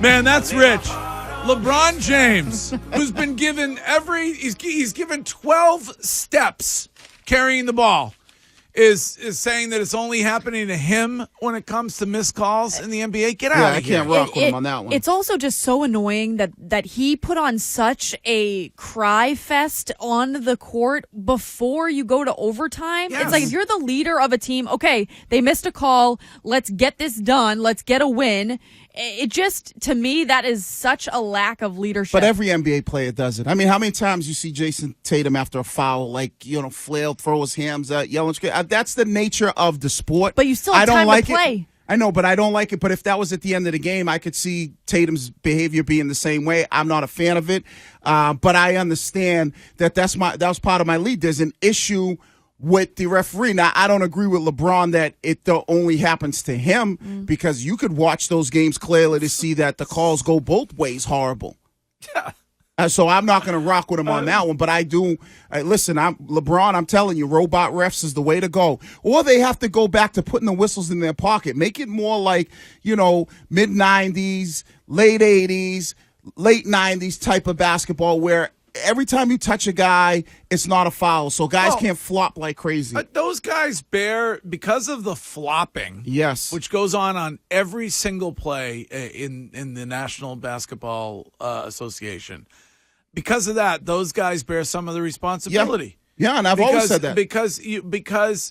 Man, that's rich. LeBron James, who's been given he's given 12 steps carrying the ball, is saying that it's only happening to him when it comes to missed calls in the NBA. Get out of here. I can't rock with him on that one. It's also just so annoying that he put on such a cry fest on the court before you go to overtime. Yes. It's like if you're the leader of a team, okay, they missed a call. Let's get this done. Let's get a win. It just, to me, that is such a lack of leadership. But every NBA player does it. I mean, how many times you see Jason Tatum after a foul, flail, throw his hands out, yelling? That's the nature of the sport. But you still have time to play. I know, but I don't like it. But if that was at the end of the game, I could see Tatum's behavior being the same way. I'm not a fan of it. But I understand that that was part of my lead. There's an issue with the referee. Now, I don't agree with LeBron that it only happens to him because you could watch those games clearly to see that the calls go both ways horrible. Yeah. So I'm not going to rock with him on that one, but I do. Listen, LeBron, I'm telling you, robot refs is the way to go. Or they have to go back to putting the whistles in their pocket. Make it more like, mid-'90s, late 80s, late 90s type of basketball where every time you touch a guy, it's not a foul. So guys can't flop like crazy. Those guys bear, because of the flopping, yes, which goes on every single play in the National Basketball Association. Because of that, those guys bear some of the responsibility. Yeah, and I've always said that. Because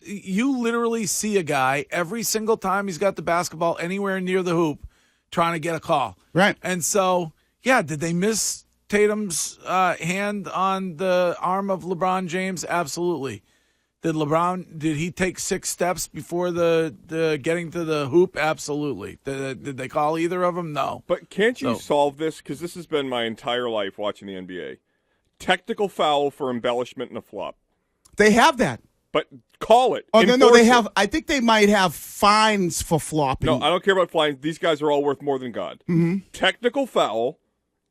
you literally see a guy every single time he's got the basketball anywhere near the hoop trying to get a call. Right. And so, did they miss Tatum's hand on the arm of LeBron James? Absolutely. Did he take 6 steps before the getting to the hoop? Absolutely. Did they call either of them? No. But can't you solve this? Because this has been my entire life watching the NBA. Technical foul for embellishment and a flop. They have that. But call it. Oh, no, they have. I think they might have fines for flopping. No, I don't care about fines. These guys are all worth more than God. Mm-hmm. Technical foul,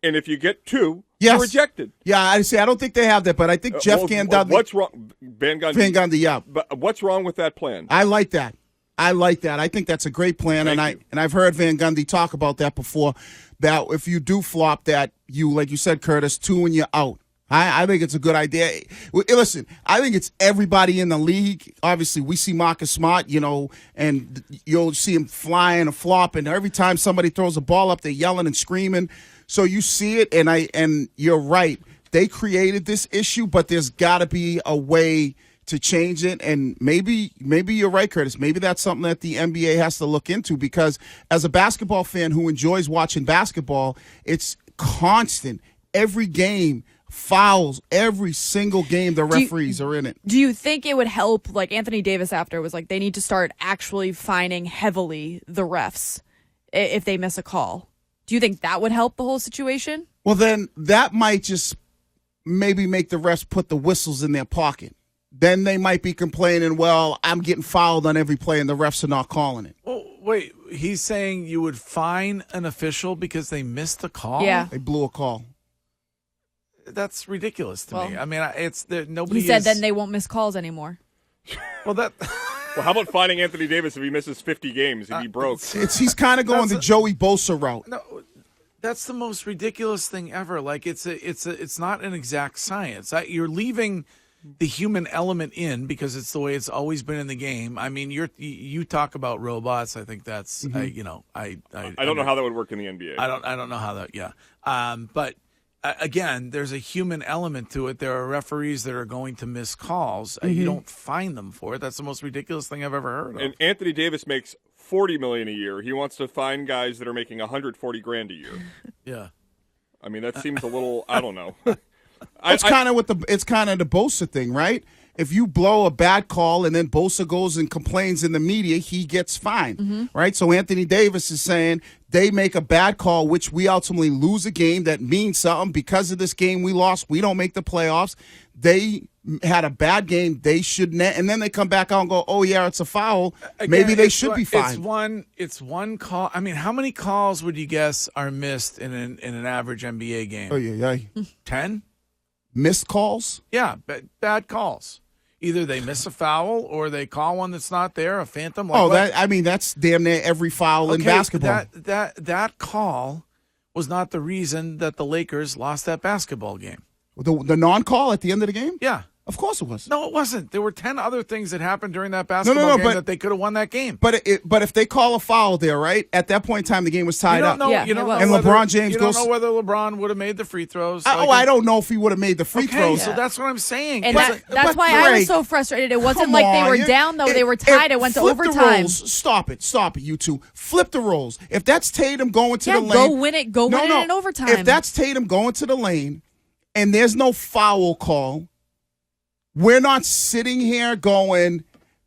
and if you get 2, you're rejected. Yeah, I don't think they have that, but I think Jeff Van Gundy. What's wrong? Van Gundy, yeah. But what's wrong with that plan? I like that. I think that's a great plan, and I've heard Van Gundy talk about that before. That if you do flop, that you, like you said, Curtis, 2 and you're out. I think it's a good idea. Listen, I think it's everybody in the league. Obviously, we see Marcus Smart, and you'll see him flying a flop, and every time somebody throws a ball up, they're yelling and screaming. So you see it, and you're right. They created this issue, but there's got to be a way to change it. And maybe you're right, Curtis. Maybe that's something that the NBA has to look into, because as a basketball fan who enjoys watching basketball, it's constant. Every game, fouls, every single game the referees are in it. Do you think it would help, like Anthony Davis after was like, they need to start actually fining heavily the refs if they miss a call? Do you think that would help the whole situation? Well, then that might just maybe make the refs put the whistles in their pocket. Then they might be complaining, well, I'm getting fouled on every play and the refs are not calling it. Oh, wait, he's saying you would fine an official because they missed the call? Yeah. They blew a call. That's ridiculous to me. I mean, nobody. He said then they won't miss calls anymore. Well, how about finding Anthony Davis if he misses 50 games? He'd be broke. He's kind of going the Joey Bosa route. No, that's the most ridiculous thing ever. Like it's not an exact science. You're leaving the human element in because it's the way it's always been in the game. I mean, you talk about robots. I think that's I don't know how that would work in the NBA. I don't know how that. Yeah, but. Again, there's a human element to it. There are referees that are going to miss calls. You don't fine them for it. That's the most ridiculous thing I've ever heard of. And Anthony Davis makes $40 million a year. He wants to fine guys that are making $140,000 a year. Yeah, I mean that seems a little. I don't know. It's kind of the Bosa thing, right? If you blow a bad call and then Bosa goes and complains in the media, he gets fined, right? So Anthony Davis is saying they make a bad call, which we ultimately lose a game that means something. Because of this game we lost, we don't make the playoffs. They had a bad game. They shouldn't. And then they come back out and go, oh, yeah, it's a foul. Again, maybe they should be fined. It's one call. I mean, how many calls would you guess are missed in an average NBA game? Oh, yeah. 10? Missed calls? Yeah, bad calls. Either they miss a foul or they call one that's not there, a phantom. That's damn near every foul in basketball. That call was not the reason that the Lakers lost that basketball game. The non-call at the end of the game? Yeah. Of course it was. No, it wasn't. There were 10 other things that happened during that basketball game that they could have won that game. But if they call a foul there, right, at that point in time, the game was tied up. Yeah, you don't it know was. And whether, LeBron James you goes. don't know whether LeBron would have made the free throws. I don't know if he would have made the free Okay, throws. so that's what I'm saying. And But- that's why I was so frustrated. It wasn't Come like they on, were down, though. They were tied. It went to flip the overtime. roles. Stop it, you two. Flip the roles. If that's Tatum going to the lane. go win it. Go win it in overtime. If that's Tatum going to the lane and there's no foul call, we're not sitting here going,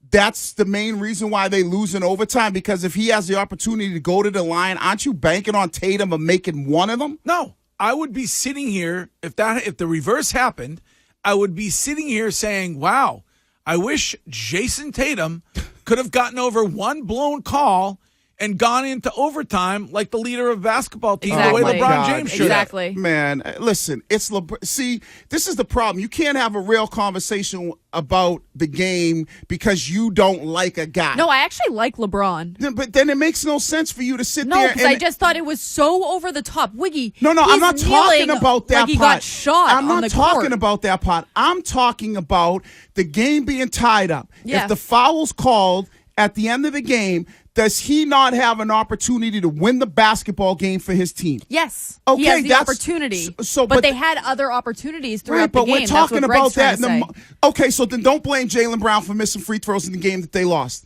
that's the main reason why they lose in overtime, because if he has the opportunity to go to the line, aren't you banking on Tatum of making one of them? No, I would be sitting here if the reverse happened. I would be sitting here saying, "Wow, I wish Jason Tatum could have gotten over one blown call and gone into overtime like the leader of a basketball team, the way Exactly. LeBron God. James should." Exactly. Man, listen, it's See, this is the problem. You can't have a real conversation about the game because you don't like a guy. No, I actually like LeBron. But then it makes no sense for you to sit No, there because I just thought it was so over the top. Wiggy. No, I'm not talking about that like he part. got shot I'm on not the talking court. about that part. I'm talking about the game being tied up. Yeah. If the foul's called at the end of the game, does he not have an opportunity to win the basketball game for his team? Yes. Okay, he has the that's- opportunity. so- but but they had other opportunities throughout Right, but the game. we're talking That's what about Greg's that. trying to say. Okay, so then don't blame Jaylen Brown for missing free throws in the game that they lost.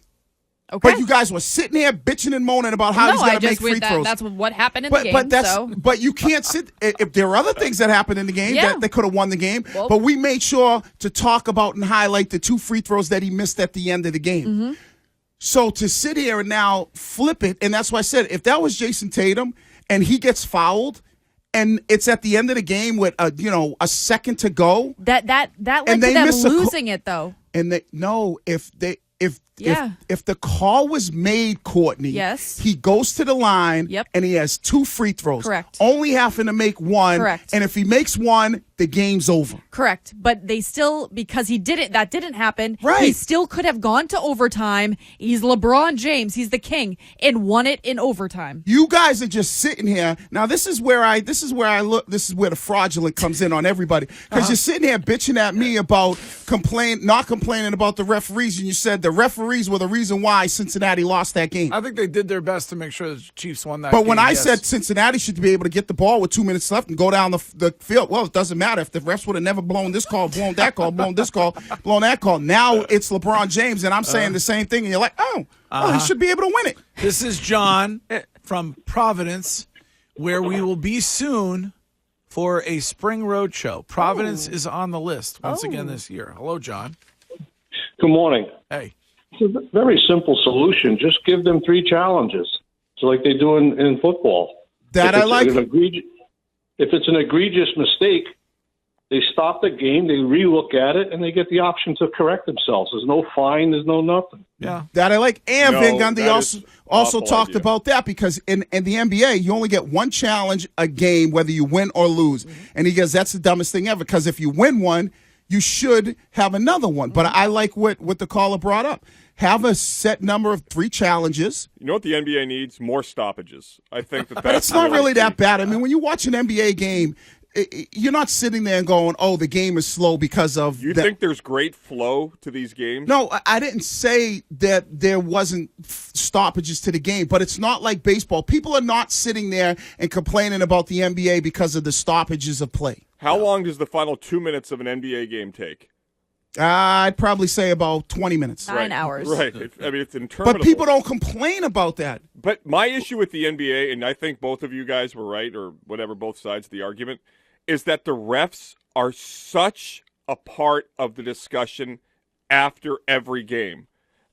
Okay. But you guys were sitting here bitching and moaning about how he's going to make free throws. That's what happened in the game. But you can't sit. If there are other things that happened in the game Yeah. that they could have won the game, Well- but we made sure to talk about and highlight the 2 free throws that he missed at the end of the game. Mm-hmm. So to sit here and now flip it, and that's why I said if that was Jason Tatum and he gets fouled, and it's at the end of the game with a second to go, that led And to they them miss a losing it though. and if Yeah. if the call was made, Courtney, Yes. he goes to the line, Yep. and he has 2 free throws, Correct. only having to make one, Correct. and if he makes one, the game's over. Correct. But they still, because that didn't happen. Right. He still could have gone to overtime. He's LeBron James. He's the king and won it in overtime. You guys are just sitting here. Now this is where I look. This is where the fraudulent comes in on everybody, because you're sitting here bitching at me about not complaining about the referees, and you said the referees were the reason why Cincinnati lost that game. I think they did their best to make sure the Chiefs won that But game. when I yes. said Cincinnati should be able to get the ball with 2 minutes left and go down the field, well, it doesn't matter if the refs would have never blown this call, blown that call, blown this call, blown that call. Now it's LeBron James, and I'm saying the same thing, and you're like, oh, he should be able to win it. This is John from Providence, where we will be soon for a spring road show. Providence is on the list once again this year. Hello, John. Good morning. Hey. It's a very simple solution. Just give them 3 challenges, so like they do in football. That If I it's like. If it's an egregious mistake, they stop the game, they relook at it, and they get the option to correct themselves. There's no fine, there's no nothing. Yeah. That I like. And No, Van Gundy that also is also awful talked idea. about that, because in the NBA, you only get 1 challenge a game, whether you win or lose. And he goes, that's the dumbest thing ever, because if you win one, you should have another one. But I like what the caller brought up. Have a set number of 3 challenges. You know what the NBA needs? More stoppages. I think that's But it's not really key. that bad. I mean, when you watch an NBA game, you're not sitting there and going, oh, the game is slow because of You that. think there's great flow to these games? No, I didn't say that there wasn't stoppages to the game, but it's not like baseball. People are not sitting there and complaining about the NBA because of the stoppages of play. How long does the final 2 minutes of an NBA game take? I'd probably say about 20 minutes. 9 hours. Right. It's interminable. But people don't complain about that. But my issue with the NBA, and I think both of you guys were right, or whatever, both sides of the argument, is that the refs are such a part of the discussion after every game.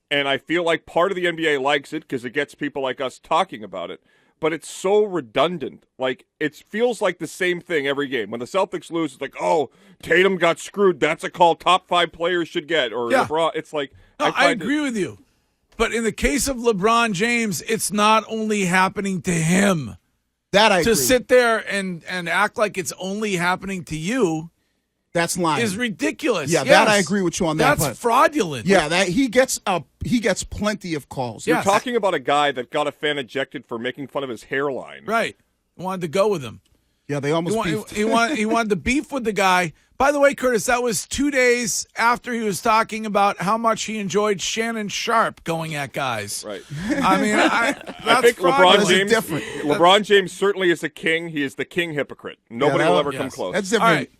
And I feel like part of the NBA likes it because it gets people like us talking about it. But it's so redundant. Like, it feels like the same thing every game. When the Celtics lose, it's like, oh, Tatum got screwed. That's a call top 5 players should get. Or Yeah. LeBron. It's like, No, I agree with you. But in the case of LeBron James, it's not only happening to him. That I agree. To sit there and act like it's only happening to you That's lying. is ridiculous. Yeah, Yes. that I agree with you on that That's part. fraudulent. Yeah, that he gets plenty of calls. Yeah. You're talking about a guy that got a fan ejected for making fun of his hairline. Right. wanted to go with him. Yeah, they almost beefed. He wanted to beef with the guy. By the way, Curtis, that was 2 days after he was talking about how much he enjoyed Shannon Sharp going at guys. Right. I mean, I that's think fraudulent. different. LeBron James certainly is a king. He is the king hypocrite. Nobody will ever come close. That's All different. right.